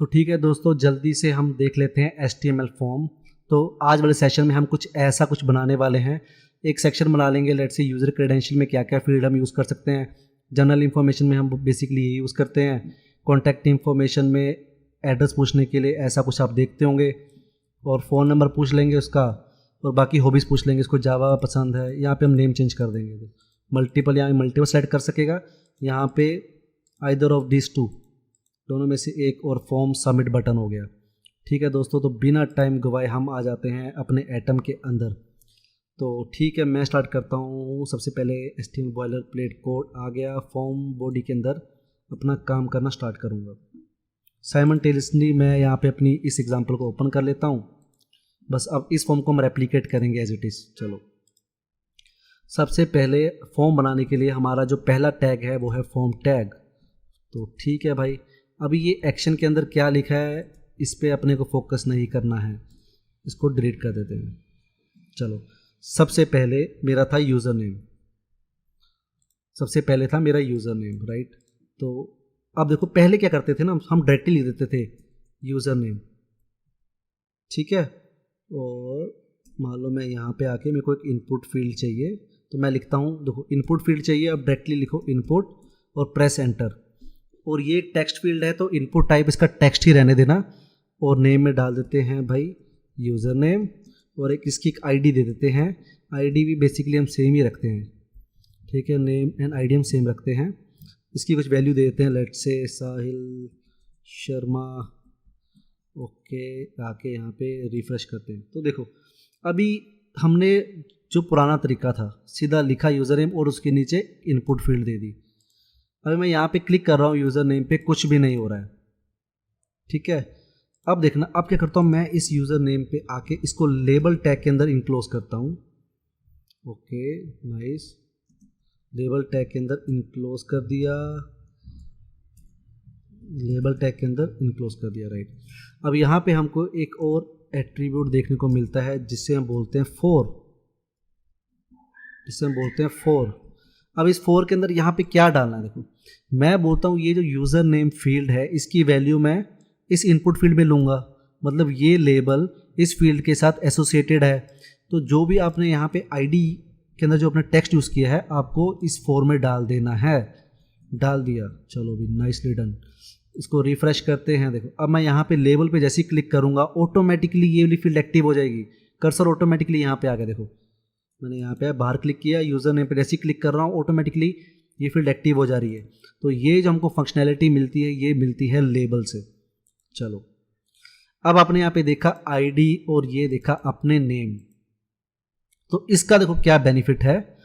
तो ठीक है दोस्तों, जल्दी से हम देख लेते हैं HTML फॉर्म। तो आज वाले सेशन में हम कुछ बनाने वाले हैं। एक सेक्शन बना लेंगे, लेट्स से यूज़र क्रेडेंशियल में क्या क्या फील्ड हम यूज़ कर सकते हैं। जनरल इन्फॉर्मेशन में हम बेसिकली ये यूज़ करते हैं। कॉन्टैक्ट इन्फॉर्मेशन में एड्रेस पूछने के लिए ऐसा कुछ आप देखते होंगे, और फ़ोन नंबर पूछ लेंगे उसका, और बाकी हॉबीज़ पूछ लेंगे, इसको जावा पसंद है। यहाँ पे हम नेम चेंज कर देंगे, मल्टीपल यहाँ मल्टीपल सेलेक्ट कर सकेगा। यहाँ पे आइदर ऑफ दिस टू, दोनों में से एक, और फॉर्म सबमिट बटन हो गया। ठीक है दोस्तों, तो बिना टाइम गवाए हम आ जाते हैं अपने एटम के अंदर। तो ठीक है, मैं स्टार्ट करता हूँ। सबसे पहले HTML बॉयलर प्लेट कोड आ गया। फॉर्म बॉडी के अंदर अपना काम करना स्टार्ट करूँगा। साइमल्टेनियसली मैं यहाँ पे अपनी इस एग्जांपल को ओपन कर लेता हूँ। बस अब इस फॉर्म को हम रेप्लिकेट करेंगे एज इट इज़। चलो, सबसे पहले फॉर्म बनाने के लिए हमारा जो पहला टैग है वो है फॉर्म टैग। तो ठीक है भाई, अभी ये एक्शन के अंदर क्या लिखा है इस पर अपने को फोकस नहीं करना है, इसको डिलीट कर देते हैं। चलो, सबसे पहले मेरा था यूज़र नेम, सबसे पहले था मेरा यूज़र नेम, राइट। तो अब देखो, पहले क्या करते थे ना, हम डायरेक्टली लिख देते थे यूज़र नेम, ठीक है। और मान लो मैं यहाँ पे आके मेरे को एक इनपुट फील्ड चाहिए, तो मैं लिखता हूँ, देखो इनपुट फील्ड चाहिए। अब डायरेक्टली लिखो इनपुट और प्रेस एंटर। और ये टेक्स्ट फील्ड है तो इनपुट टाइप इसका टेक्स्ट ही रहने देना। और नेम में डाल देते हैं भाई यूज़र नेम, और एक इसकी एक आईडी दे देते हैं। आईडी भी बेसिकली हम सेम ही रखते हैं, ठीक है। नेम एंड आईडी हम सेम रखते हैं। इसकी कुछ वैल्यू दे देते हैं, let's say Sahil Sharma. Okay, आके यहाँ पे रिफ्रेश करते हैं। तो देखो, अभी हमने जो पुराना तरीका था, सीधा लिखा यूज़र नेम और उसके नीचे इनपुट फील्ड दे दी। अभी मैं यहाँ पे क्लिक कर रहा हूँ यूज़र नेम पे, कुछ भी नहीं हो रहा है, ठीक है। अब देखना, अब क्या करता हूँ मैं, इस यूज़र नेम पे आके इसको लेबल टैग के अंदर इनक्लोज करता हूँ। ओके नाइस, लेबल टैग के अंदर इनक्लोज कर दिया, लेबल टैग के अंदर इनक्लोज कर दिया, राइट। अब यहाँ पे हमको एक और एट्रीब्यूट देखने को मिलता है जिससे हम बोलते हैं फोर। अब इस फोर के अंदर यहाँ पे क्या डालना है, देखो मैं बोलता हूँ ये जो यूज़र नेम फील्ड है इसकी वैल्यू मैं इस इनपुट फील्ड में लूँगा, मतलब ये लेबल इस फील्ड के साथ एसोसिएटेड है। तो जो भी आपने यहाँ पे आईडी के अंदर जो अपना टेक्स्ट यूज़ किया है आपको इस फोर में डाल देना है। डाल दिया, चलो भी नाइसली डन। इसको रिफ्रेश करते हैं। देखो, अब मैं यहाँ पे लेबल पे जैसे ही क्लिक करूँगा ऑटोमेटिकली ये वाली फील्ड एक्टिव हो जाएगी। कर्सर ऑटोमेटिकली यहाँ पे आ गया, देखो मैंने यहाँ पे बाहर क्लिक किया, यूज़र नेम पे जैसे ही क्लिक कर रहा हूँ ऑटोमेटिकली ये फील्ड एक्टिव हो जा रही है। तो ये जो हमको फंक्शनैलिटी मिलती है ये मिलती है लेबल से। चलो, अब आपने यहाँ पे देखा आईडी और ये देखा अपने नेम। तो इसका देखो क्या बेनिफिट है,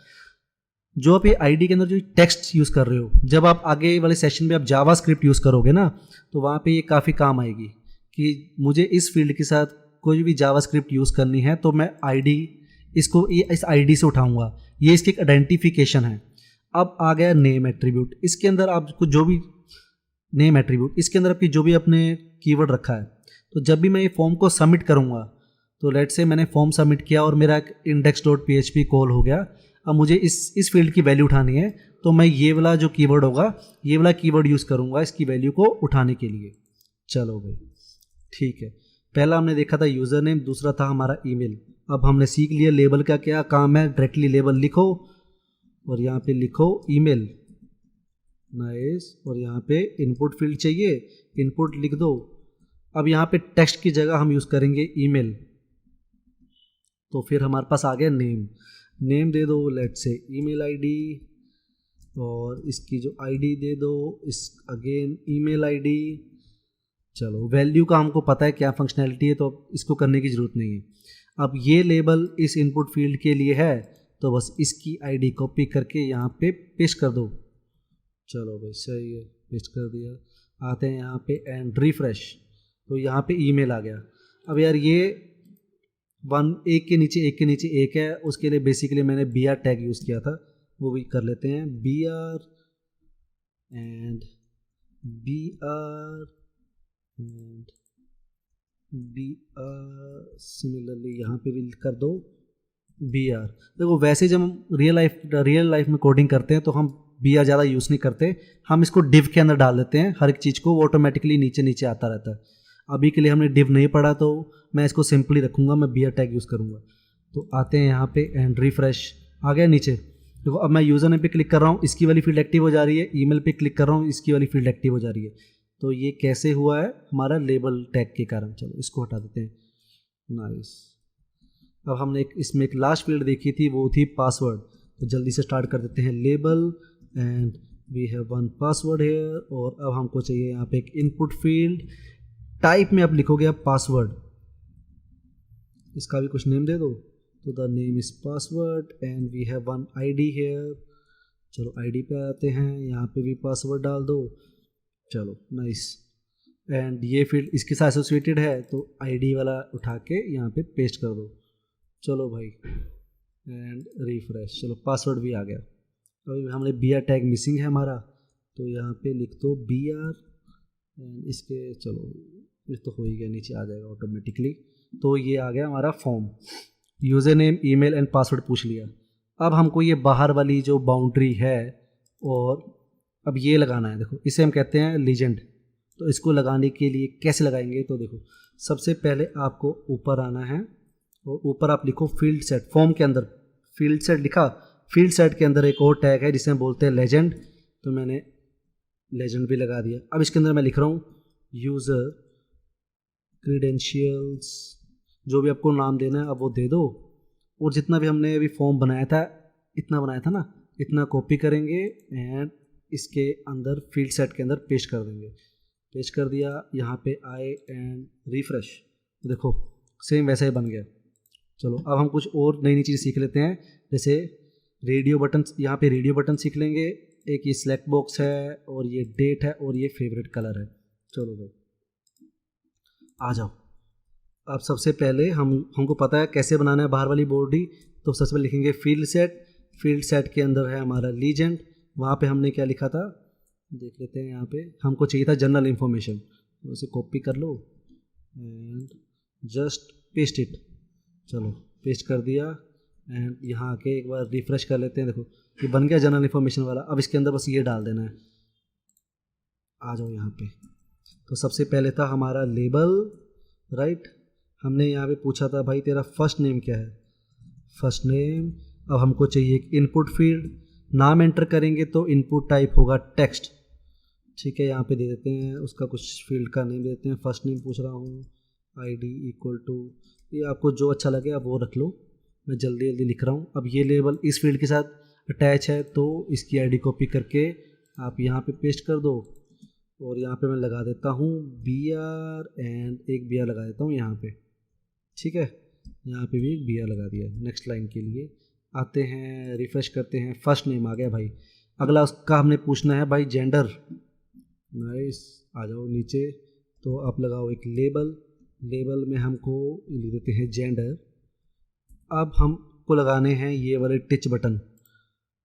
जो आप ये आईडी के अंदर जो टेक्स्ट यूज़ कर रहे हो, जब आप आगे वाले सेशन में आप जावा स्क्रिप्ट यूज़ करोगे ना, तो वहाँ पे ये काफ़ी काम आएगी कि मुझे इस फील्ड के साथ कोई भी जावा स्क्रिप्ट यूज़ करनी है तो मैं आईडी इसको इस आईडी से उठाऊंगा। ये इसकी एक आइडेंटिफिकेशन है। अब आ गया नेम एट्रीब्यूट। इसके अंदर आपको जो भी नेम एट्रीब्यूट, इसके अंदर आपकी जो भी आपने कीवर्ड रखा है, तो जब भी मैं ये फॉर्म को सबमिट करूंगा, तो लेट से मैंने फॉर्म सबमिट किया और मेरा index.php कॉल हो गया। अब मुझे इस फील्ड की वैल्यू उठानी है, तो मैं ये वाला जो कीवर्ड होगा, ये वाला कीवर्ड यूज़ करूँगा इसकी वैल्यू को उठाने के लिए। चलो भाई ठीक है, पहला हमने देखा था यूज़र नेम, दूसरा था हमारा ईमेल। अब हमने सीख लिया लेबल का क्या काम है। डायरेक्टली लेबल लिखो और यहाँ पे लिखो ईमेल, नाइस। और यहाँ पे इनपुट फील्ड चाहिए, इनपुट लिख दो। अब यहाँ पे टेक्स्ट की जगह हम यूज़ करेंगे ईमेल। तो फिर हमारे पास आ गया नेम दे दो, लेट्स से ईमेल आईडी, और इसकी जो आईडी दे दो इस अगेन ईमेल आईडी। चलो, वैल्यू का हमको पता है क्या फंक्शनैलिटी है, तो इसको करने की ज़रूरत नहीं है। अब ये लेबल इस इनपुट फील्ड के लिए है, तो बस इसकी आईडी कॉपी करके यहाँ पे पेस्ट कर दो। चलो भाई सही है, पेस्ट कर दिया। आते हैं यहाँ पे एंड रिफ्रेश, तो यहाँ पे ईमेल आ गया। अब यार ये एक के नीचे एक है, उसके लिए बेसिकली मैंने BR टैग यूज़ किया था, वो भी कर लेते हैं। BR एंड सिमिलरली यहाँ पे भी कर दो BR। देखो वैसे जब हम रियल लाइफ में कोडिंग करते हैं तो हम बी आर ज़्यादा यूज़ नहीं करते, हम इसको डिव के अंदर डाल देते हैं, हर एक चीज़ को वो ऑटोमेटिकली नीचे नीचे आता रहता है। अभी के लिए हमने डिव नहीं पढ़ा तो मैं इसको सिंपली रखूँगा, मैं बी आर टैग यूज़ करूँगा। तो आते हैं यहाँ पे एंड रिफ्रेश, आ गया नीचे। देखो अब मैं यूज़र नेम पे क्लिक कर रहा हूँ, इसकी वाली फील्ड एक्टिव हो जा रही है, ईमेल पे क्लिक कर रहा हूँ, इसकी वाली फील्ड एक्टिव हो जा रही है। तो ये कैसे हुआ है? हमारा लेबल टैग के कारण। चलो इसको हटा देते हैं। नाइस। अब हमने इसमें एक लास्ट फील्ड देखी थी, वो थी पासवर्ड। तो जल्दी से स्टार्ट कर देते हैं label and we have one password here. और अब हमको चाहिए यहाँ पे एक इनपुट फील्ड, टाइप में आप लिखोगे आप पासवर्ड, इसका भी कुछ नेम दे दो। तो the name is password and we have one ID here. चलो आईडी पे आते हैं, यहाँ पे भी पासवर्ड डाल दो। चलो नाइस। एंड ये फील्ड इसके साथ एसोसिएटेड है तो आईडी वाला उठा के यहाँ पे पेस्ट कर दो। चलो भाई एंड रिफ्रेश। चलो पासवर्ड भी आ गया। अभी हमने बी आर टैग मिसिंग है हमारा, तो यहाँ पे लिख दो बी आर एंड इसके, चलो ये तो हो ही गया, नीचे आ जाएगा ऑटोमेटिकली। तो ये आ गया हमारा form. User name, email and password पूछ लिया। अब हमको ये बाहर वाली जो बाउंड्री है और अब ये लगाना है। देखो इसे हम कहते हैं लीजेंड। तो इसको लगाने के लिए कैसे लगाएंगे? तो देखो सबसे पहले आपको ऊपर आना है और ऊपर आप लिखो फील्ड सेट। फॉर्म के अंदर फील्ड सेट लिखा, फील्ड सेट के अंदर एक और टैग है जिसे हम बोलते हैं लेजेंड। तो मैंने लेजेंड भी लगा दिया। अब इसके अंदर मैं लिख रहा हूँ यूज़र क्रीडेंशियल्स, जो भी आपको नाम देना है अब वो दे दो। और जितना भी हमने अभी फॉर्म बनाया था, इतना बनाया था ना, इतना कॉपी करेंगे एंड इसके अंदर फील्ड सेट के अंदर पेस्ट कर देंगे। पेस्ट कर दिया, यहाँ पे आए एंड रिफ्रेश। देखो सेम वैसा ही बन गया। चलो अब हम कुछ और नई नई चीज़ सीख लेते हैं, जैसे रेडियो बटन। यहाँ पे रेडियो बटन सीख लेंगे। एक ये सिलेक्ट बॉक्स है और ये डेट है और ये फेवरेट कलर है। चलो भाई आ जाओ। अब सबसे पहले हमको पता है कैसे बनाना है बाहर वाली बॉडी। तो सबसे पहले लिखेंगे फील्ड सेट। फील्ड सेट के अंदर है हमारा लीजेंड। वहाँ पे हमने क्या लिखा था देख लेते हैं। यहाँ पे हमको चाहिए था जनरल इन्फॉर्मेशन, तो उसे कॉपी कर लो एंड जस्ट पेस्ट इट। चलो पेस्ट कर दिया एंड यहाँ आके एक बार रिफ्रेश कर लेते हैं। देखो ये बन गया जनरल इन्फॉर्मेशन वाला। अब इसके अंदर बस ये डाल देना है। आ जाओ यहाँ पे। तो सबसे पहले था हमारा लेबल, राइट। हमने यहाँ पे पूछा था भाई तेरा फर्स्ट नेम क्या है, फर्स्ट नेम। अब हमको चाहिए एक इनपुट फील्ड। नाम एंटर करेंगे तो इनपुट टाइप होगा टेक्स्ट, ठीक है। यहाँ पे दे देते हैं उसका कुछ फील्ड का नेम दे देते हैं। फर्स्ट नेम पूछ रहा हूँ, आईडी इक्वल टू, ये आपको जो अच्छा लगे आप वो रख लो। मैं जल्दी जल्दी लिख रहा हूँ। अब ये लेबल इस फील्ड के साथ अटैच है तो इसकी आईडी कॉपी करके आप यहाँ पे पेस्ट कर दो। और यहाँ पे मैं लगा देता हूँ बी आर एंड एक बी आर लगा देता हूँ यहाँ पे, ठीक है। यहाँ पे भी एक बी आर लगा दिया। नेक्स्ट लाइन के लिए आते हैं, रिफ्रेश करते हैं। फर्स्ट नेम आ गया भाई। अगला उसका हमने पूछना है भाई जेंडर। नाइस, आ जाओ नीचे। तो आप लगाओ एक लेबल। लेबल में हमको लिख देते हैं जेंडर। अब हमको लगाने हैं ये वाले टिच बटन,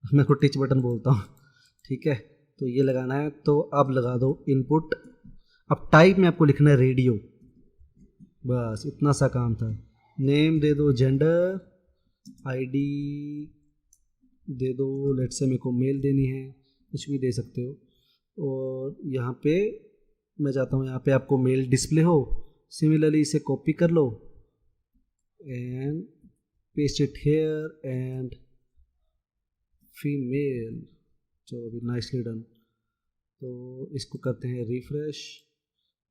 मैं को टिच बटन बोलता हूँ, ठीक है। तो ये लगाना है। तो अब लगा दो इनपुट। अब टाइप में आपको लिखना है रेडियो, बस इतना सा काम था। नेम दे दो जेंडर, आईडी दे दो, लेट्स से मेरे को मेल देनी है, कुछ भी दे सकते हो। और यहाँ पे मैं चाहता हूँ यहाँ पे आपको मेल डिस्प्ले हो। सिमिलरली इसे कॉपी कर लो and paste it here and female. चलो अभी नाइसली डन। तो इसको करते हैं रिफ्रेश।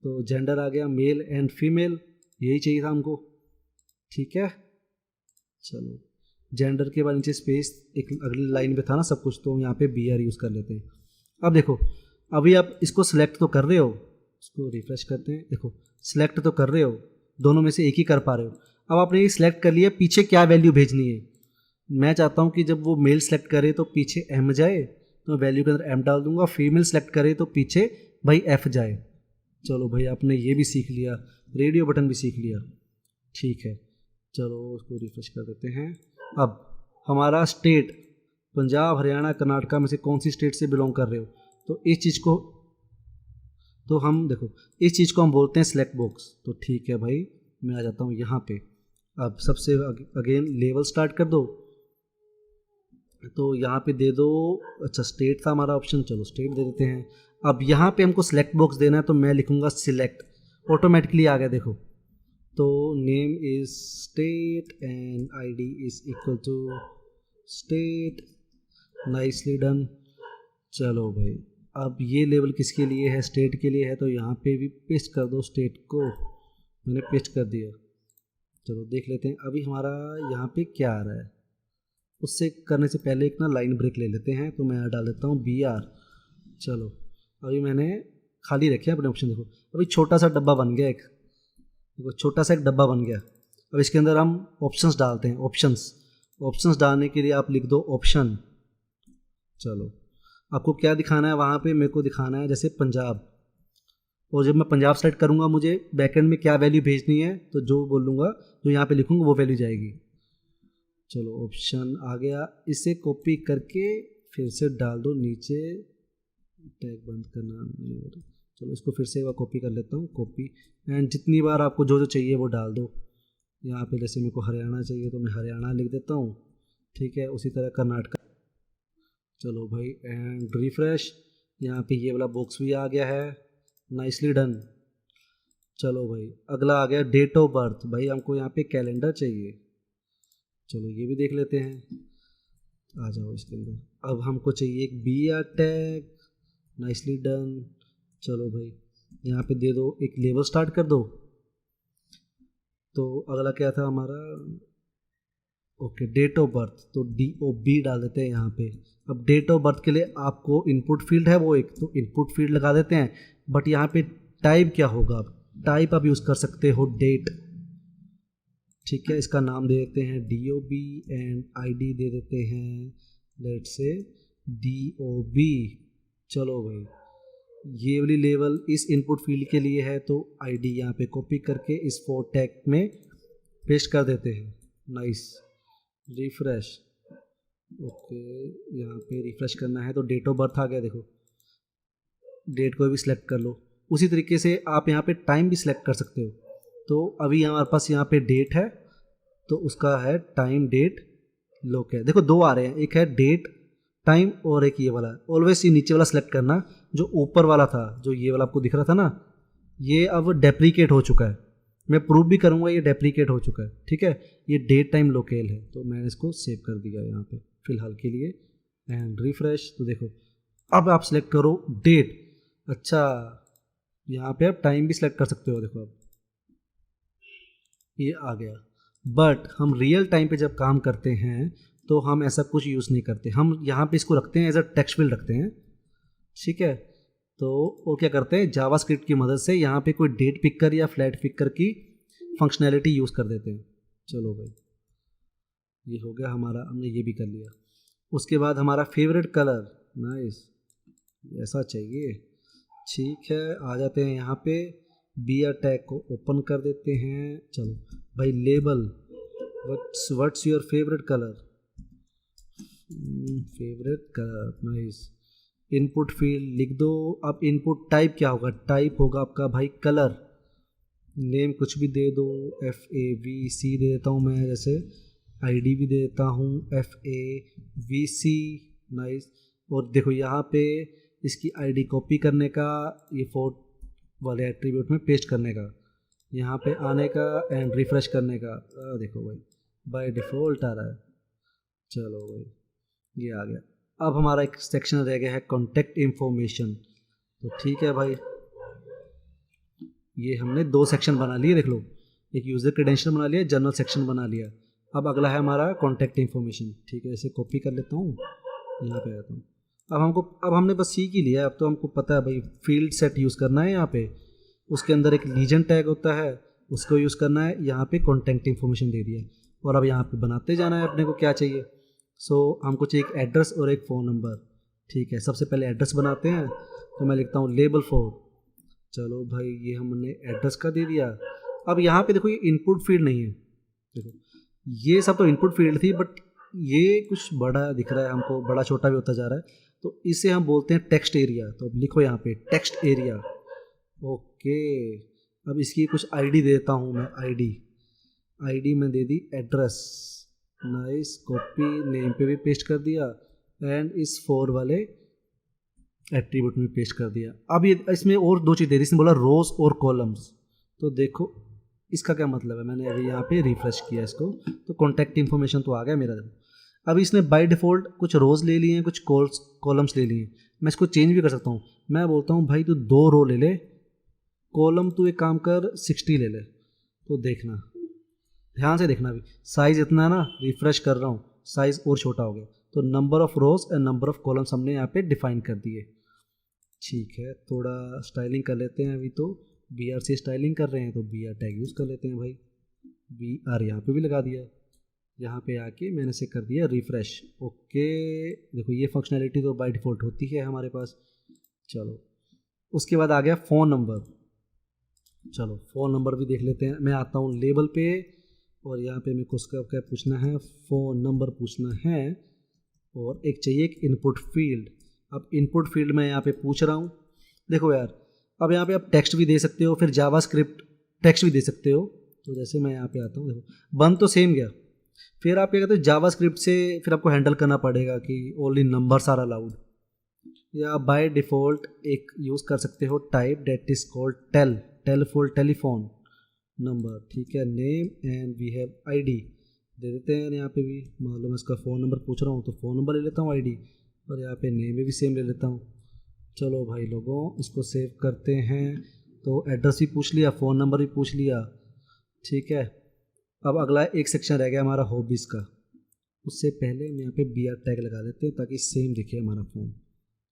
तो जेंडर आ गया मेल एंड फीमेल, यही चाहिए था हमको, ठीक है। चलो जेंडर के बाद नीचे स्पेस, एक अगली लाइन पे था ना सब कुछ, तो यहाँ पे बी आर यूज़ कर लेते हैं। अब देखो अभी आप इसको सिलेक्ट तो कर रहे हो, इसको रिफ्रेश करते हैं। देखो सिलेक्ट तो कर रहे हो, दोनों में से एक ही कर पा रहे हो। अब आपने ये सिलेक्ट कर लिया, पीछे क्या वैल्यू भेजनी है। मैं चाहता हूँ कि जब वो मेल सेलेक्ट करे तो पीछे एम जाए, तो वैल्यू के अंदर एम डाल दूंगा। फीमेल सेलेक्ट करे तो पीछे भाई एफ जाए। चलो भाई आपने ये भी सीख लिया, रेडियो बटन भी सीख लिया, ठीक है। चलो उसको रिफ्रेश कर देते हैं। अब हमारा स्टेट पंजाब, हरियाणा, कर्नाटका में से कौन सी स्टेट से बिलोंग कर रहे हो, तो इस चीज़ को तो हम देखो इस चीज़ को हम बोलते हैं सिलेक्ट बॉक्स। तो ठीक है भाई, मैं आ जाता हूँ यहाँ पे। अब सबसे अगेन लेवल स्टार्ट कर दो। तो यहाँ पे दे दो, अच्छा स्टेट था हमारा ऑप्शन, चलो स्टेट दे देते हैं। अब यहाँ पे हमको सिलेक्ट बॉक्स देना है, तो मैं लिखूँगा सिलेक्ट, ऑटोमेटिकली आ गया देखो। तो name is state and ID is equal to state, nicely done. चलो भाई, अब ये लेवल किसके लिए है, स्टेट के लिए है, तो यहाँ पे भी पेस्ट कर दो स्टेट को, मैंने पेस्ट कर दिया। चलो देख लेते हैं अभी हमारा यहाँ पे क्या आ रहा है। उससे करने से पहले एक ना लाइन ब्रेक ले लेते हैं, तो मैं डाल देता हूँ BR। चलो अभी मैंने खाली रखे अपने ऑप्शन, देखो अभी छोटा सा डब्बा बन गया एक, देखो छोटा सा एक डब्बा बन गया। अब इसके अंदर हम ऑप्शंस डालते हैं, ऑप्शंस डालने के लिए आप लिख दो ऑप्शन। चलो आपको क्या दिखाना है वहाँ पे, मेरे को दिखाना है जैसे पंजाब, और जब मैं पंजाब सेलेक्ट करूँगा मुझे बैकएंड में क्या वैल्यू भेजनी है, तो जो बोलूँगा, जो यहाँ पे लिखूँगा वो वैल्यू जाएगी। चलो ऑप्शन आ गया, इसे कॉपी करके फिर से डाल दो नीचे, टैग बंद करना नहीं हो रहा। चलो इसको फिर से एक बार कॉपी कर लेता हूँ, कॉपी, एंड जितनी बार आपको जो जो चाहिए वो डाल दो। यहाँ पे जैसे मेरे को हरियाणा चाहिए तो मैं हरियाणा लिख देता हूँ, ठीक है, उसी तरह कर्नाटक। चलो भाई एंड रिफ्रेश, यहाँ पे ये वाला बॉक्स भी आ गया है, नाइसली डन। चलो भाई अगला आ गया डेट ऑफ बर्थ, भाई हमको यहाँ पे कैलेंडर चाहिए, चलो ये भी देख लेते हैं, आ जाओ इसके अंदर। अब हमको चाहिए एक BR टैग, नाइसली डन। चलो भाई यहाँ पे दे दो एक लेवल स्टार्ट कर दो। तो अगला क्या था हमारा, ओके डेट ऑफ बर्थ, तो DOB डाल देते हैं यहाँ पे। अब डेट ऑफ बर्थ के लिए आपको इनपुट फील्ड है वो एक, तो इनपुट फील्ड लगा देते हैं, बट यहाँ पे टाइप क्या होगा, टाइप आप यूज़ कर सकते हो डेट, ठीक है, इसका नाम दे देते हैं DOB एंड ID दे देते हैं लेट्स से DOB। चलो भाई ये वाली लेवल इस इनपुट फील्ड के लिए है, तो ID यहाँ पे कॉपी करके इस 4 टैग में पेस्ट कर देते हैं, नाइस। रिफ्रेश, ओके यहाँ पे रिफ्रेश करना है, तो डेट ऑफ बर्थ आ गया, देखो डेट को भी सिलेक्ट कर लो। उसी तरीके से आप यहाँ पे टाइम भी सिलेक्ट कर सकते हो। तो अभी हमारे पास यहाँ पे डेट है, तो उसका है टाइम डेट लोक है, देखो 2 आ रहे हैं, एक है डेट टाइम और एक ये वाला। ऑलवेज ये नीचे वाला सेलेक्ट करना, जो ऊपर वाला था, जो ये वाला आपको दिख रहा था ना, ये अब डेप्रीकेट हो चुका है, मैं प्रूव भी करूँगा ये डेप्रीकेट हो चुका है, ठीक है। ये डेट टाइम लोकेल है, तो मैंने इसको सेव कर दिया यहाँ पे फ़िलहाल के लिए एंड रिफ्रेश। तो देखो अब आप सिलेक्ट करो डेट, अच्छा यहाँ पे आप टाइम भी सिलेक्ट कर सकते हो, देखो अब ये आ गया। बट हम रियल टाइम पे जब काम करते हैं तो हम ऐसा कुछ यूज़ नहीं करते, हम यहाँ पे इसको रखते हैं एज अ टेक्स्ट फील्ड रखते हैं, ठीक है। तो वो क्या करते हैं, जावास्क्रिप्ट की मदद से यहाँ पे कोई डेट पिकर या फ्लैट पिकर की फंक्शनैलिटी यूज़ कर देते हैं। चलो भाई ये हो गया हमारा, हमने ये भी कर लिया। उसके बाद हमारा फेवरेट कलर, नाइस, ऐसा चाहिए, ठीक है। आ जाते हैं यहाँ पे BR टैग को ओपन कर देते हैं। चलो भाई label, what's your favourite colour, favourite colour, nice. Input field लिख दो। अब इनपुट टाइप क्या होगा, टाइप होगा आपका भाई कलर। नेम कुछ भी दे दो, FAVC दे देता हूँ मैं, जैसे ID भी दे देता हूँ FAVC, नाइस। और देखो यहाँ पे इसकी ID कॉपी करने का, ये 4 वाले एट्रीब्यूट में पेस्ट करने का, यहाँ पे आने का एंड रिफ्रेश करने का, देखो भाई बाय डिफ़ॉल्ट आ रहा है। चलो भाई ये आ गया। अब हमारा एक सेक्शन रह गया है कॉन्टैक्ट इन्फॉर्मेशन, तो ठीक है भाई ये हमने 2 सेक्शन बना लिए, देख लो, एक यूज़र क्रेडेंशियल बना लिया, जनरल सेक्शन बना लिया। अब अगला है हमारा कॉन्टैक्ट इन्फॉर्मेशन, ठीक है, इसे कॉपी कर लेता हूँ, यहाँ पे आता हूँ। अब हमने बस सीख ही लिया है, अब तो हमको पता है भाई फील्ड सेट यूज़ करना है, यहाँ पे उसके अंदर एक लीजन टैग होता है, उसको यूज़ करना है, यहाँ पे कॉन्टैक्ट इन्फॉर्मेशन दे दिया, और अब यहाँ पे बनाते जाना है अपने को क्या चाहिए। सो हमको चाहिए एक एड्रेस और एक फ़ोन नंबर, ठीक है। सबसे पहले एड्रेस बनाते हैं, तो मैं लिखता हूँ लेबल 4। चलो भाई ये हमने एड्रेस का दे दिया। अब यहाँ पे देखो ये इनपुट फील्ड नहीं है, देखो ये सब तो इनपुट फील्ड थी, बट ये कुछ बड़ा दिख रहा है हमको, बड़ा छोटा भी होता जा रहा है, तो इसे हम बोलते हैं टेक्स्ट एरिया। तो अब लिखो यहाँ पे टेक्स्ट एरिया, ओके। अब इसकी कुछ ID देता हूँ मैं, ID में दे दी एड्रेस, नाइस, कॉपी नेम पे भी पेस्ट कर दिया एंड इस 4 वाले एट्रीब्यूट में पेस्ट कर दिया। अब ये इसमें और दो चीज़ दे दी, इसने बोला रोज और कॉलम्स। तो देखो इसका क्या मतलब है, मैंने अभी यहाँ पे रिफ्रेश किया इसको तो कॉन्टैक्ट इन्फॉर्मेशन तो आ गया मेरा। अभी इसने बाय डिफ़ॉल्ट कुछ रोज़ ले लिए हैं, कुछ कॉलम्स ले लिए हैं। मैं इसको चेंज भी कर सकता हूँ। मैं बोलता हूँ भाई तू 2 रो ले ले, कॉलम तू एक काम कर 60 ले ले। तो देखना, ध्यान से देखना, अभी साइज़ इतना है ना, रिफ्रेश कर रहा हूँ साइज़ और छोटा हो गया। तो number of rows and number of columns हमने यहाँ पे डिफाइन कर दिए। ठीक है, थोड़ा स्टाइलिंग कर लेते हैं। अभी तो BR से स्टाइलिंग कर रहे हैं तो BR टैग यूज़ कर लेते हैं भाई। BR यहाँ पे भी लगा दिया, यहाँ पे आके मैंने से कर दिया रिफ़्रेश। ओके, देखो ये फंक्शनैलिटी तो बाय डिफ़ॉल्ट होती है हमारे पास। चलो उसके बाद आ गया फ़ोन नंबर। चलो फ़ोन नंबर भी देख लेते हैं। मैं आता हूँ लेबल पे और यहाँ पे मेरे को उसका क्या पूछना है, फ़ोन नंबर पूछना है और एक चाहिए एक इनपुट फील्ड। अब इनपुट फील्ड मैं यहाँ पे पूछ रहा हूँ। देखो यार, अब यहाँ पे आप टेक्स्ट भी दे सकते हो, फिर जावास्क्रिप्ट टेक्स्ट भी दे सकते हो। तो जैसे मैं यहाँ पे आता हूँ, देखो बन तो सेम गया। फिर आप क्या कहते हो जावास्क्रिप्ट से फिर आपको हैंडल करना पड़ेगा कि ओनली नंबर्स आर अलाउड, या बाय डिफ़ॉल्ट एक यूज़ कर सकते हो type that is called tel for telephone number. ठीक है, name and we have ID दे देते हैं यहाँ पे भी। मान लो मैं इसका फ़ोन नंबर पूछ रहा हूँ तो फ़ोन नंबर ले लेता हूँ ID, और यहाँ पे नेम में भी सेम ले लेता हूँ। चलो भाई लोगों, इसको सेव करते हैं। तो एड्रेस भी पूछ लिया, फ़ोन नंबर भी पूछ लिया। ठीक है, अब अगला एक सेक्शन रह गया हमारा हॉबीज़ का। उससे पहले हम यहाँ पे BR टैग लगा देते हैं ताकि सेम दिखे हमारा फ़ोन।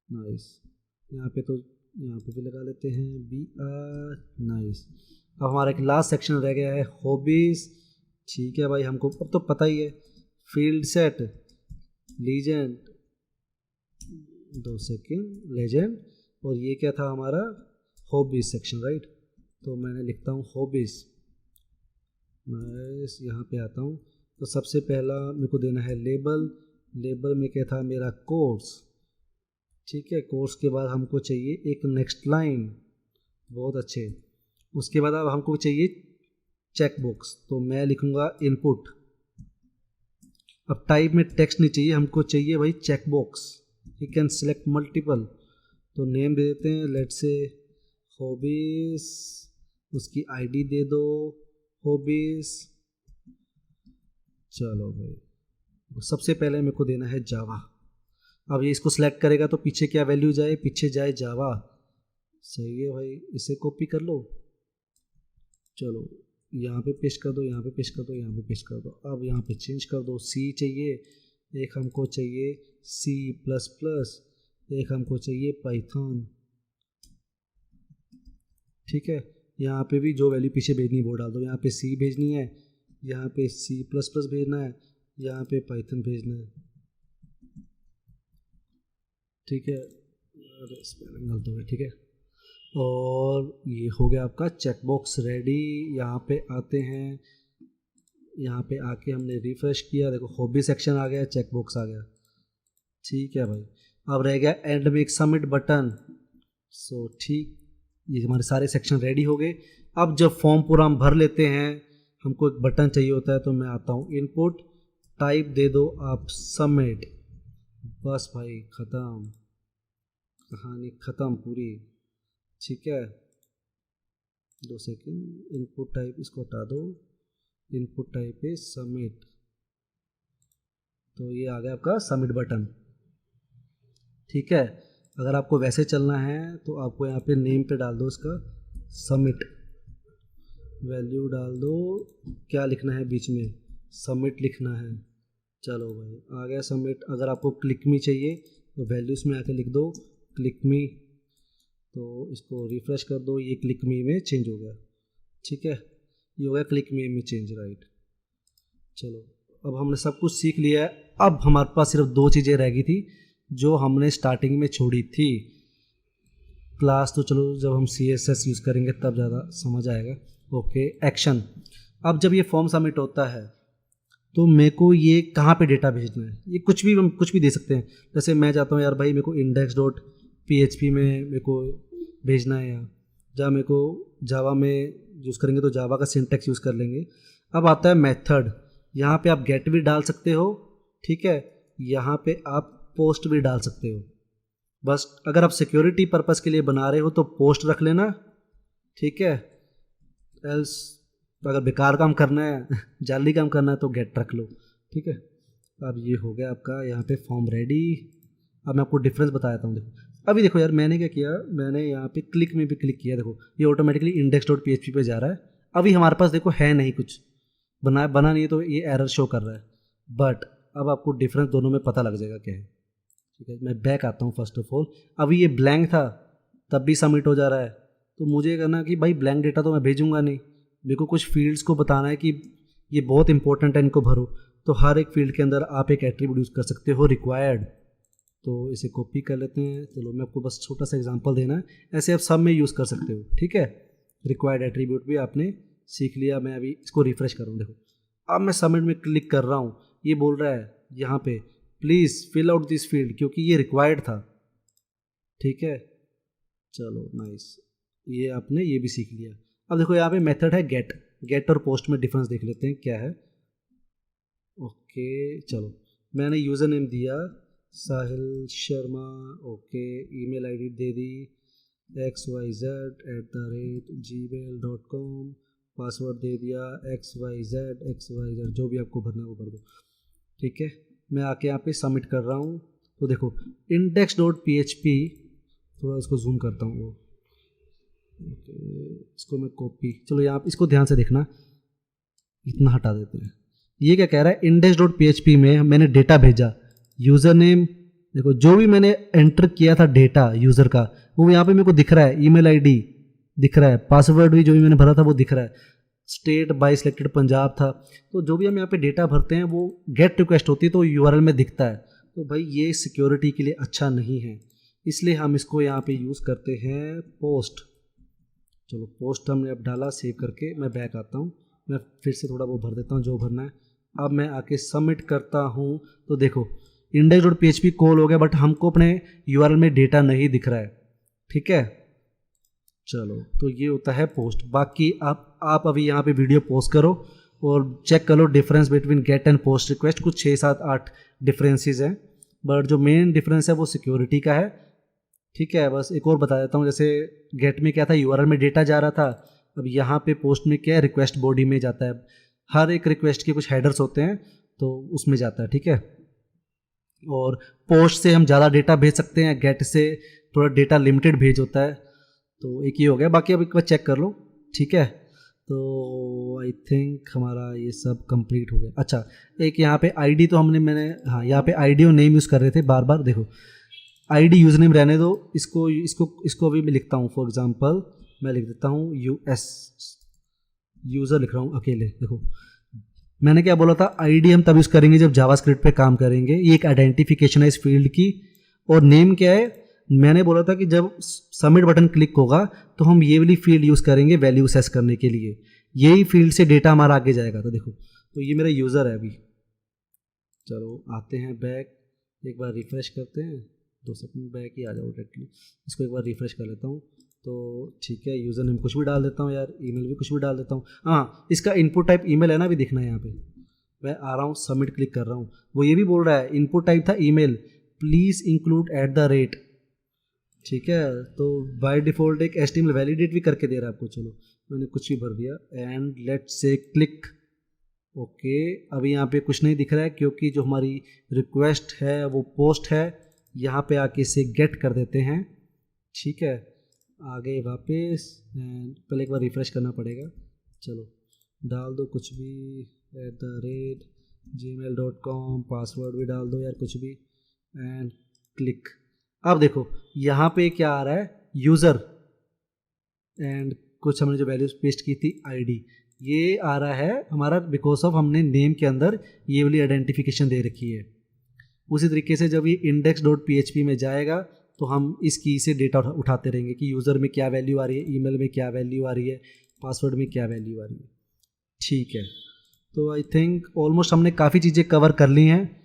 नाइस, यहाँ पे तो यहाँ पे भी लगा लेते हैं BR। नाइस, अब हमारा एक लास्ट सेक्शन रह गया है हॉबीज़। ठीक है भाई, हमको अब तो पता ही है, field set legend, 2 second legend, और ये क्या था हमारा हॉबीज़ सेक्शन, राइट। तो मैंने लिखता हूँ हॉबीज़। नाइस, यहाँ पे आता हूँ तो सबसे पहला मेरे को देना है लेबल में क्या था मेरा कोर्स। ठीक है, कोर्स के बाद हमको चाहिए एक नेक्स्ट लाइन, बहुत अच्छे। उसके बाद अब हमको चाहिए चेकबॉक्स, तो मैं लिखूँगा इनपुट। अब टाइप में टेक्स्ट नहीं चाहिए, हमको चाहिए भाई checkbox. You can select multiple, तो नेम दे देते हैं लेट से हॉबीज़, उसकी ID दे दो हॉबीज़। चलो भाई, सबसे पहले मेरे को देना है जावा। अब ये इसको सिलेक्ट करेगा तो पीछे क्या वैल्यू जाए, पीछे जाए जावा। सही है भाई, इसे कॉपी कर लो। चलो यहाँ पे पेस्ट कर दो, यहाँ पे पेस्ट कर दो, यहाँ पे पेस्ट कर दो। अब यहाँ पे चेंज कर दो, C चाहिए, एक हमको चाहिए C++, एक हमको चाहिए पाइथन। ठीक है, यहाँ पे भी जो वैल्यू पीछे भेजनी है वो डाल दो। यहाँ पे C भेजनी है, यहाँ पे C++ भेजना है, यहाँ पे पाइथन भेजना है। ठीक है, स्पेलिंग गलत हो गई। ठीक है, और ये हो गया आपका चेकबॉक्स रेडी। यहाँ पे आते हैं, यहाँ पे आके हमने रिफ्रेश किया, देखो हॉबी सेक्शन आ गया, चेकबॉक्स आ गया। ठीक है भाई, अब रह गया एंड में एक सबमिट बटन। सो ठीक, ये हमारे सारे सेक्शन रेडी हो गए। अब जब फॉर्म पूरा हम भर लेते हैं, हमको एक बटन चाहिए होता है, तो मैं आता हूँ इनपुट, टाइप दे दो आप सबमिट। बस भाई ख़त्म, कहानी ख़त्म पूरी। ठीक है, 2 सेकेंड, इनपुट टाइप इसको हटा दो, इनपुट टाइप है सबमिट। तो ये आ गया आपका सबमिट बटन। ठीक है, अगर आपको वैसे चलना है तो आपको यहाँ पे नेम पे डाल दो इसका सबमिट, वैल्यू डाल दो, क्या लिखना है बीच में, सबमिट लिखना है। चलो भाई आ गया सबमिट। अगर आपको क्लिक मी चाहिए तो वैल्यूज़ में आके लिख दो क्लिक मी, तो इसको रिफ़्रेश कर दो, ये क्लिक मी में चेंज हो गया। ठीक है, ये हो गया क्लिक मी में चेंज, राइट। चलो अब हमने सब कुछ सीख लिया है। अब हमारे पास सिर्फ 2 चीज़ें रह गई थी जो हमने स्टार्टिंग में छोड़ी थी। क्लास तो चलो जब हम CSS यूज़ करेंगे तब ज़्यादा समझ आएगा। Okay, action. अब जब ये फॉर्म सबमिट होता है तो मेरे को ये कहाँ पे डेटा भेजना है, ये कुछ भी दे सकते हैं। जैसे मैं चाहता हूँ यार भाई मेरे को index.php में मेरे को भेजना है, या जहाँ मेरे को जावा में यूज़ करेंगे तो जावा का सिंटैक्स यूज़ कर लेंगे। अब आता है मेथड, यहाँ पे आप गेट भी डाल सकते हो, ठीक है, यहाँ पे आप पोस्ट भी डाल सकते हो। बस अगर आप सिक्योरिटी पर्पस के लिए बना रहे हो तो पोस्ट रख लेना, ठीक है, एल्स अगर बेकार काम करना है जाली काम करना है तो गेट रख लो, ठीक है। अब ये हो गया आपका यहाँ पे फॉर्म रेडी। अब मैं आपको डिफरेंस बता देता हूँ। देखो अभी देखो यार, मैंने क्या किया, मैंने यहाँ पे क्लिक में भी क्लिक किया, देखो ये ऑटोमेटिकली index.php पे जा रहा है। अभी हमारे पास देखो है नहीं कुछ, बना नहीं है तो ये एरर शो कर रहा है, बट अब आपको डिफरेंस दोनों में पता लग जाएगा क्या है, ठीक है। मैं बैक आता हूँ फर्स्ट ऑफ ऑल। अभी ये ब्लैंक था तब भी सबमिट हो जा रहा है, तो मुझे कहना कि भाई ब्लैंक डेटा तो मैं भेजूंगा नहीं, मेरे को कुछ फील्ड्स को बताना है कि ये बहुत इंपॉर्टेंट है, इनको भरो। तो हर एक फील्ड के अंदर आप एक एट्रीब्यूट यूज़ कर सकते हो रिक्वायर्ड। तो इसे कॉपी कर लेते हैं, चलो मैं आपको बस छोटा सा एग्जांपल देना है, ऐसे आप सब में यूज़ कर सकते हो, ठीक है। रिक्वायर्ड एट्रीब्यूट भी आपने सीख लिया। मैं अभी इसको रिफ्रेश कर रहा हूँ, देखो अब मैं सबमिट में क्लिक कर रहा हूँ, ये बोल रहा है यहाँ पे please fill out this field, क्योंकि ये रिक्वायर्ड था, ठीक है। चलो नाइस, ये आपने ये भी सीख लिया। अब देखो यहाँ पे मेथड है गेट और पोस्ट में डिफरेंस देख लेते हैं क्या है। ओके चलो, मैंने यूज़र नेम दिया साहिल शर्मा, ओके, ईमेल आईडी दे दी xyz@gmail.com, पासवर्ड दे दिया xyz, जो भी आपको भरना है वो भर दो, ठीक है। मैं आके यहाँ पे सबमिट कर रहा हूँ, तो देखो index.php, थोड़ा इसको जूम करता हूँ वो, ओके, इसको मैं कॉपी, चलो यहाँ इसको ध्यान से देखना, इतना हटा देते हैं। ये क्या कह रहा है, index.php में मैंने डेटा भेजा, यूज़र नेम देखो जो भी मैंने एंटर किया था डेटा यूज़र का वो यहाँ पे मेरे को दिख रहा है, ईमेल आईडी दिख रहा है, पासवर्ड भी जो भी मैंने भरा था वो दिख रहा है, स्टेट बाय सिलेक्टेड पंजाब था। तो जो भी हम यहाँ पे डेटा भरते हैं वो गेट रिक्वेस्ट होती है तो यूआरएल में दिखता है। तो भाई ये सिक्योरिटी के लिए अच्छा नहीं है, इसलिए हम इसको यहाँ पे यूज़ करते हैं पोस्ट। चलो पोस्ट हमने अब डाला, सेव करके मैं बैक आता हूँ, मैं फिर से थोड़ा वो भर देता हूँ जो भरना है। अब मैं आके सबमिट करता हूँ, तो देखो index.php कॉल हो गया, बट हमको अपने यूआरएल में डेटा नहीं दिख रहा है, ठीक है। चलो तो ये होता है पोस्ट। बाकी आप अभी यहाँ पे वीडियो पॉज करो और चेक करो difference between get and post request. कुछ 6, 7, 8 डिफरेंसेस हैं, बट जो मेन डिफरेंस है वो सिक्योरिटी का है, ठीक है। बस एक और बता देता हूँ, जैसे गेट में क्या था, यूआरएल में डेटा जा रहा था, अब यहाँ पे पोस्ट में क्या है, रिक्वेस्ट बॉडी में जाता है। हर एक रिक्वेस्ट के कुछ हेडर्स होते हैं तो उसमें जाता है, ठीक है। और पोस्ट से हम ज़्यादा डेटा भेज सकते हैं, गेट से थोड़ा डेटा लिमिटेड भेज होता है। तो एक ये हो गया, बाकी अब एक बार चेक कर लो, ठीक है। तो आई थिंक हमारा ये सब कंप्लीट हो गया। अच्छा एक यहाँ पे आईडी तो मैंने हाँ यहाँ पे आईडी और नेम यूज़ कर रहे थे बार बार, देखो आईडी यूज़र नेम रहने दो, इसको अभी मैं लिखता हूँ, फॉर एग्जांपल मैं लिख देता हूँ यूज़र लिख रहा हूँ अकेले। देखो मैंने क्या बोला था, आईडी हम तब यूज़ करेंगे जब जावास्क्रिप्ट पे काम करेंगे, ये एक आइडेंटिफिकेशन है इस फील्ड की। और नेम क्या है, मैंने बोला था कि जब सबमिट बटन क्लिक होगा तो हम ये वाली फील्ड यूज़ करेंगे वैल्यू असेस करने के लिए, यही फील्ड से डेटा हमारा आगे जाएगा। तो देखो तो ये मेरा यूज़र है अभी। चलो आते हैं बैक, एक बार रिफ़्रेश करते हैं, 2 सेकंड बैक ही आ जाओ डायरेक्टली। इसको एक बार रिफ़्रेश कर लेता हूँ, तो ठीक है। यूज़र नेम कुछ भी डाल देता हूँ यार, ईमेल भी कुछ भी डाल देता हूँ। हाँ इसका इनपुट टाइप ईमेल है ना, अभी दिखना है यहाँ पे। मैं आ रहा हूँ, सबमिट क्लिक कर रहा हूँ, वो ये भी बोल रहा है इनपुट टाइप था ईमेल, प्लीज़ इंक्लूड @, ठीक है। तो बाय डिफ़ॉल्ट एक HTML वैलिडेट भी करके दे रहा है आपको। चलो मैंने कुछ भी भर दिया and let's say click, okay. अभी यहाँ पे कुछ नहीं दिख रहा है क्योंकि जो हमारी रिक्वेस्ट है वो पोस्ट है। यहाँ पे आके इसे गेट कर देते हैं, ठीक है। आगे वापस पहले एक बार रिफ़्रेश करना पड़ेगा। चलो डाल दो कुछ भी, @gmail.com, पासवर्ड भी डाल दो यार कुछ भी एंड क्लिक। अब देखो यहाँ पे क्या आ रहा है, यूज़र एंड कुछ हमने जो वैल्यूज पेस्ट की थी आईडी, ये आ रहा है हमारा बिकॉज ऑफ हमने नेम के अंदर ये वाली आइडेंटिफिकेशन दे रखी है। उसी तरीके से जब ये index.php में जाएगा तो हम इस की से डेटा उठाते रहेंगे कि यूज़र में क्या वैल्यू आ रही है, ईमेल में क्या वैल्यू आ रही है, पासवर्ड में क्या वैल्यू आ रही है, ठीक है। तो आई थिंक ऑलमोस्ट हमने काफ़ी चीज़ें कवर कर ली हैं,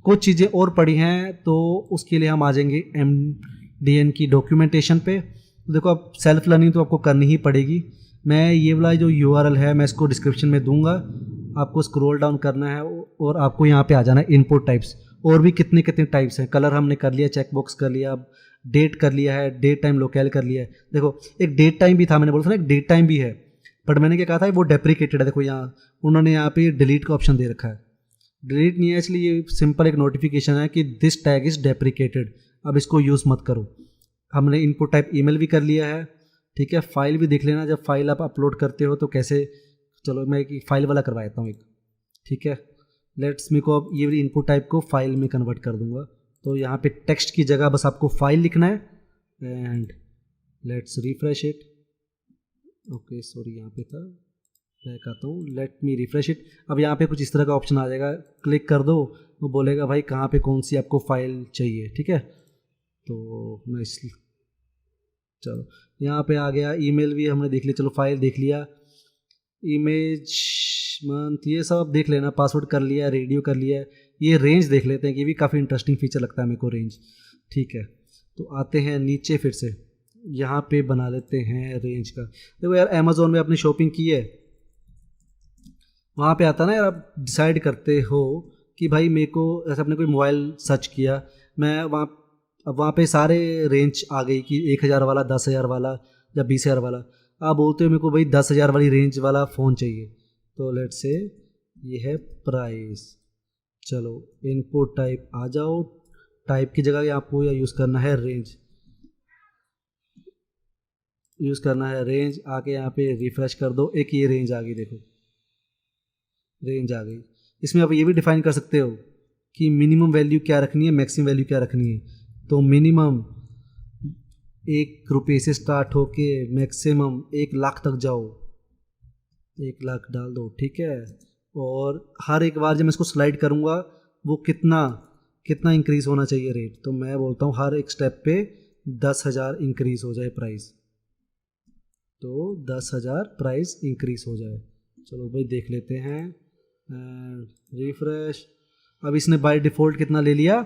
कुछ चीज़ें और पड़ी हैं तो उसके लिए हम आ जाएंगे MDN की डॉक्यूमेंटेशन पे। तो देखो अब सेल्फ लर्निंग तो आपको करनी ही पड़ेगी। मैं ये वाला जो URL है मैं इसको डिस्क्रिप्शन में दूंगा, आपको स्क्रॉल डाउन करना है और आपको यहाँ पे आ जाना है इनपुट टाइप्स। और भी कितने कितने टाइप्स हैं, कलर हमने कर लिया, चेक बॉक्स कर लिया, अब डेट कर लिया है, डेट टाइम लोकेल कर लिया है। देखो एक डेट टाइम भी था, मैंने बोला था ना एक डेट टाइम भी है, बट मैंने क्या कहा था वो डेप्रिकेटेड है। देखो यहाँ उन्होंने यहाँ पे डिलीट का ऑप्शन दे रखा है, डिलीट नहीं है इसलिए ये सिंपल एक नोटिफिकेशन है कि दिस टैग इज़ डेप्रिकेटेड, अब इसको यूज़ मत करो। हमने इनपुट टाइप ईमेल भी कर लिया है, ठीक है। फाइल भी देख लेना, जब फाइल आप अपलोड करते हो तो कैसे, चलो मैं एक फाइल वाला करवा देता हूँ एक, ठीक है। लेट्स मी को अब ये इनपुट टाइप को फाइल में कन्वर्ट कर दूंगा। तो यहाँ पे टेक्स्ट की जगह बस आपको फाइल लिखना है and let's refresh it. Okay sorry यहाँ पे था, बैक आता हूँ, लेट मी रिफ्रेश इट। अब यहाँ पे कुछ इस तरह का ऑप्शन आ जाएगा, क्लिक कर दो, वो बोलेगा भाई कहाँ पे कौन सी आपको फाइल चाहिए, ठीक है। तो मैं इसलिए चलो यहाँ पे आ गया, ईमेल भी हमने देख लिया, चलो फाइल देख लिया, इमेज मंथ ये सब आप देख लेना, पासवर्ड कर लिया, रेडियो कर लिया। ये रेंज देख लेते हैं, ये भी काफ़ी इंटरेस्टिंग फीचर लगता है मेरे को, रेंज, ठीक है। तो आते हैं नीचे, फिर से यहाँ पे बना लेते हैं रेंज का। देखो यार अमेज़ोन में अपनी शॉपिंग की है, वहाँ पे आता है ना यार, आप डिसाइड करते हो कि भाई मेरे को, ऐसे अपने कोई मोबाइल सर्च किया मैं वहाँ, अब वहाँ पे सारे रेंज आ गई कि 1000 वाला, 10,000 वाला या 20,000 वाला। आप बोलते हो मेरे को भाई 10,000 वाली रेंज वाला फ़ोन चाहिए, तो लेट्स से ये है प्राइस। चलो इनपुट टाइप आ जाओ, टाइप की जगह आपको या यूज़ करना है रेंज, यूज़ करना है रेंज। आके यहाँ पे रिफ़्रेश कर दो, एक ये रेंज आ गई, देखो रेंज आ गई। इसमें आप ये भी डिफाइन कर सकते हो कि मिनिमम वैल्यू क्या रखनी है, मैक्सिमम वैल्यू क्या रखनी है। तो मिनिमम 1 रुपये से स्टार्ट होके मैक्सिमम 1 लाख तक जाओ, 1 लाख डाल दो, ठीक है। और हर एक बार जब मैं इसको स्लाइड करूँगा वो कितना इंक्रीज़ होना चाहिए रेट, तो मैं बोलता हूँ हर एक स्टेप पे 10,000 इंक्रीज़ हो जाए प्राइस, तो 10,000 प्राइस इंक्रीज़ हो जाए। चलो भाई देख लेते हैं, रिफ्रेश। अब इसने बाय डिफ़ॉल्ट कितना ले लिया,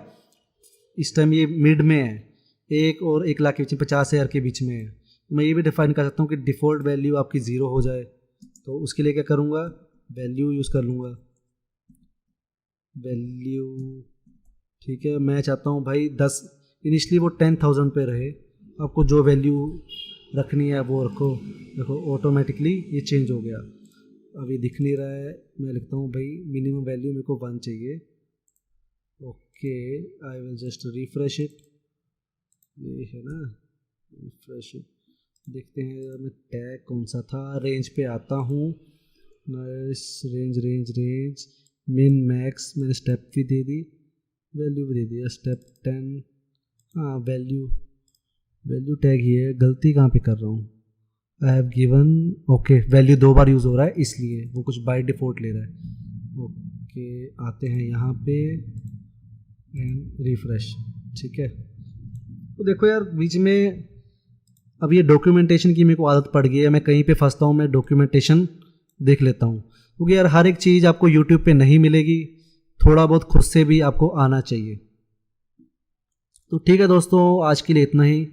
इस टाइम ये मिड में है, 1 और 1 लाख के बीच में, 50,000 के बीच में है। मैं ये भी डिफाइन कर सकता हूँ कि डिफ़ॉल्ट वैल्यू आपकी 0 हो जाए, तो उसके लिए क्या करूँगा, वैल्यू यूज़ कर लूँगा, वैल्यू, ठीक है। मैं चाहता हूँ भाई 10, इनिशली वो 10,000 पे रहे, आपको जो वैल्यू रखनी है वो रखो। देखो ऑटोमेटिकली ये चेंज हो गया, अभी दिख नहीं रहा है, मैं लिखता हूँ भाई मिनिमम वैल्यू मेरे को 1 चाहिए। Okay I will just refresh it, ये है ना, रिफ्रेश इट। देखते हैं मैं टैग कौन सा था, रेंज पे आता हूँ, नाइस, रेंज मिन मैक्स, मैंने स्टेप भी दे दी, वैल्यू भी दे दिया, स्टेप 10। हाँ वैल्यू टैग ही है, गलती कहाँ पे कर रहा हूँ, I have given, okay value 2 bar use हो रहा है इसलिए वो कुछ बाय डिफ़ॉल्ट ले रहा है। ओके आते हैं यहाँ पे एंड रिफ्रेश, ठीक है। तो देखो यार बीच में अब ये डॉक्यूमेंटेशन की मेरे को आदत पड़ गई है, मैं कहीं पे फंसता हूँ मैं डॉक्यूमेंटेशन देख लेता हूँ, क्योंकि यार हर एक चीज़ आपको यूट्यूब पे नहीं मिलेगी, थोड़ा बहुत खुद से भी आपको आना चाहिए। तो ठीक है दोस्तों, आज के लिए इतना ही।